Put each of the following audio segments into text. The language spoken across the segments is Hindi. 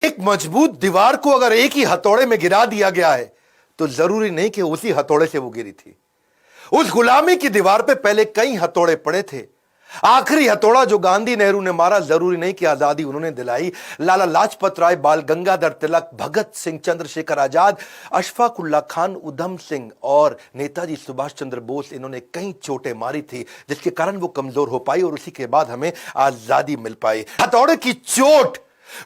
एक मजबूत दीवार को अगर एक ही हथौड़े में गिरा दिया गया है तो जरूरी नहीं कि उसी हथौड़े से वो गिरी थी। उस गुलामी की दीवार पे पहले कई हथौड़े पड़े थे। आखिरी हथौड़ा जो गांधी नेहरू ने मारा, जरूरी नहीं कि आजादी उन्होंने दिलाई। लाला लाजपत राय, बाल गंगाधर तिलक, भगत सिंह, चंद्रशेखर आजाद, अशफाक उल्लाह खान, उधम सिंह और नेताजी सुभाष चंद्र बोस, इन्होंने कई चोटें मारी थी जिसके कारण वो कमजोर हो पाई और उसी के बाद हमें आजादी मिल पाई। हथौड़े की चोट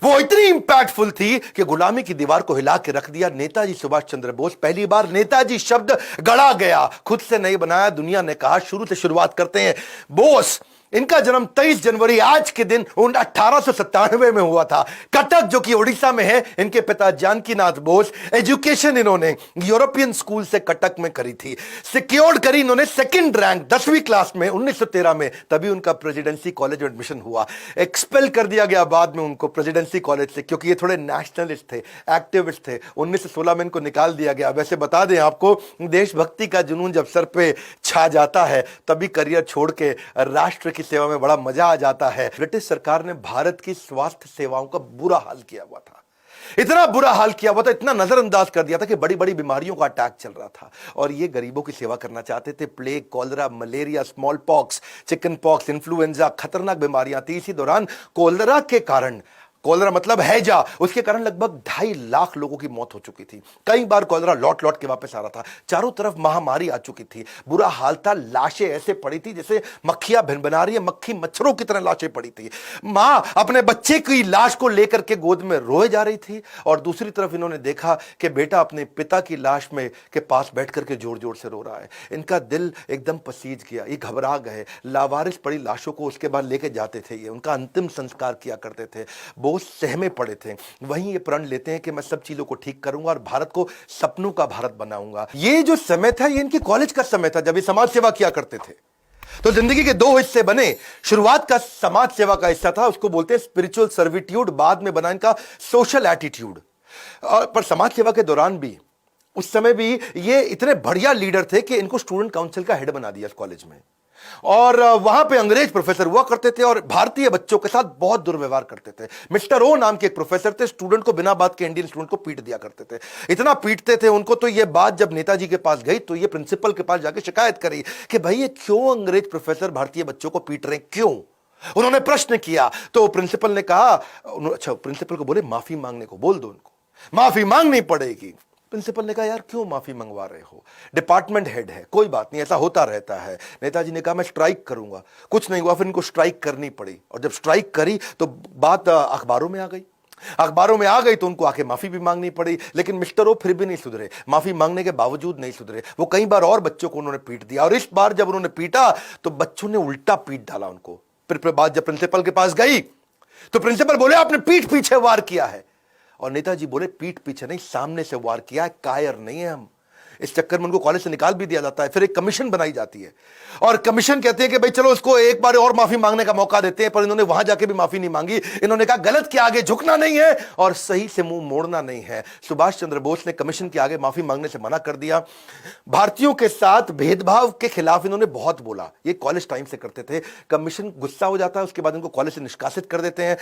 वो इतनी इंपैक्टफुल थी कि गुलामी की दीवार को हिला के रख दिया। नेताजी सुभाष चंद्र बोस, पहली बार नेताजी शब्द गढ़ा गया, खुद से नहीं बनाया, दुनिया ने कहा। शुरू से शुरुआत करते हैं। बोस, इनका जन्म 23 जनवरी आज के दिन 1897 में हुआ था, कटक जो कि उड़ीसा में है। इनके पिता जानकीनाथ बोस। एजुकेशन इन्होंने यूरोपियन स्कूल से कटक में करी थी। सिक्योर्ड करी इन्होंने सेकंड रैंक 10वीं क्लास में 1913 में, तभी उनका प्रेसिडेंसी कॉलेज में एडमिशन हुआ। एक्सपेल कर दिया गया बाद में उनको प्रेसिडेंसी कॉलेज से, क्योंकि ये थोड़े नेशनलिस्ट थे, एक्टिविस्ट थे। 1916 में इनको निकाल दिया गया। वैसे बता दें आपको, देशभक्ति का जुनून जब सर पे छा जाता है तभी करियर छोड़ के राष्ट्र की सेवा में बड़ा मजा आ जाता है। ब्रिटिश सरकार ने भारत की स्वास्थ्य सेवाओं का बुरा हाल किया हुआ था, इतना बुरा हाल किया हुआ था, इतना नजरअंदाज कर दिया था कि बड़ी बड़ी बीमारियों का अटैक चल रहा था और ये गरीबों की सेवा करना चाहते थे। Plague, cholera, malaria, small pox, chicken pox, influenza, खतरनाक बीमारियां थी। इसी दौरान कॉलरा के कारण, कॉलरा मतलब हैजा, उसके कारण लगभग 2.5 लाख लोगों की मौत हो चुकी थी। कई बार कॉलरा लौट लौट के वापस आ रहा था। चारों तरफ महामारी आ चुकी थी, बुरा हाल था। लाशें ऐसे पड़ी थी जैसे मक्खियां भिनभिना रही है, मक्खी मच्छरों की तरह लाशें पड़ी थी। मां अपने बच्चे की लाश को लेकर के गोद में रोए जा रही थी और दूसरी तरफ इन्होंने देखा कि बेटा अपने पिता की लाश में के पास बैठ करके जोर जोर से रो रहा है। इनका दिल एकदम पसीज गया, ये घबरा गए। लावारिस पड़ी लाशों को उसके बाद लेके जाते थे, ये उनका अंतिम संस्कार किया करते थे। बोस सहमे पड़े थे। वहीं ये प्रण लेते हैं कि मैं सब चीजों को ठीक करूंगा और भारत को सपनों का भारत बनाऊंगा। ये जो समय था ये इनकी कॉलेज का समय था जब ये समाज सेवा किया करते थे। तो जिंदगी के 2 हिस्से बने। शुरुआत का समाज सेवा का हिस्सा था, उसको बोलते हैं स्पिरिचुअल सर्विट्यूड, बाद में बना इनका सोशल एटीट्यूड। पर समाज सेवा के दौरान भी, उस समय भी ये इतने बढ़िया लीडर थे कि इनको स्टूडेंट काउंसिल का हेड बना दिया कॉलेज में। और वहां पे अंग्रेज प्रोफेसर हुआ करते थे और भारतीय बच्चों के साथ बहुत दुर्व्यवहार करते थे। मिस्टर ओ नाम के एक प्रोफेसर थे, स्टूडेंट को बिना बात के, इंडियन स्टूडेंट को पीट दिया करते थे। इतना पीटते थे उनको, तो ये बात जब नेताजी के पास गई तो ये प्रिंसिपल के पास जाके शिकायत करी कि भाई ये क्यों अंग्रेज प्रोफेसर भारतीय बच्चों को पीट रहे हैं, क्यों? उन्होंने प्रश्न किया तो प्रिंसिपल ने कहा, अच्छा, प्रिंसिपल को बोले माफी मांगने को बोल दो, उनको माफी मांगनी पड़ेगी। प्रिंसिपल ने कहा यार क्यों माफी मंगवा रहे हो, डिपार्टमेंट हेड है, कोई बात नहीं, ऐसा होता रहता है। नेताजी ने कहा मैं स्ट्राइक करूंगा। कुछ नहीं हुआ, फिर इनको स्ट्राइक करनी पड़ी और जब स्ट्राइक करी तो बात अखबारों में आ गई। अखबारों में आ गई तो उनको आके माफी भी मांगनी पड़ी। लेकिन मिस्टर ओ फिर भी नहीं सुधरे, माफी मांगने के बावजूद नहीं सुधरे। वो कई बार और बच्चों को उन्होंने पीट दिया और इस बार जब उन्होंने पीटा तो बच्चों ने उल्टा पीट डाला उनको। फिर बात जब प्रिंसिपल के पास गई तो प्रिंसिपल बोले आपने पीठ पीछे वार किया है और नेताजी बोले पीठ पीछे नहीं, सामने से वार किया है, कायर नहीं है हम। इस चक्कर में उनको कॉलेज से निकाल भी दिया जाता है। फिर एक कमीशन बनाई जाती है और कमीशन कहते हैं कि भाई चलो उसको एक बार और माफी मांगने का मौका देते हैं। पर इन्होंने वहां जाके भी माफी नहीं मांगी। इन्होंने कहा गलत के आगे झुकना नहीं है और सही से मुंह मोड़ना नहीं है। सुभाष चंद्र बोस ने कमीशन के आगे माफी मांगने से मना कर दिया। भारतीयों के साथ भेदभाव के खिलाफ इन्होंने बहुत बोला। ये कॉलेज टाइम से करते थे। कमीशन गुस्सा हो जाता है, उसके बाद इनको कॉलेज से निष्कासित कर देते हैं।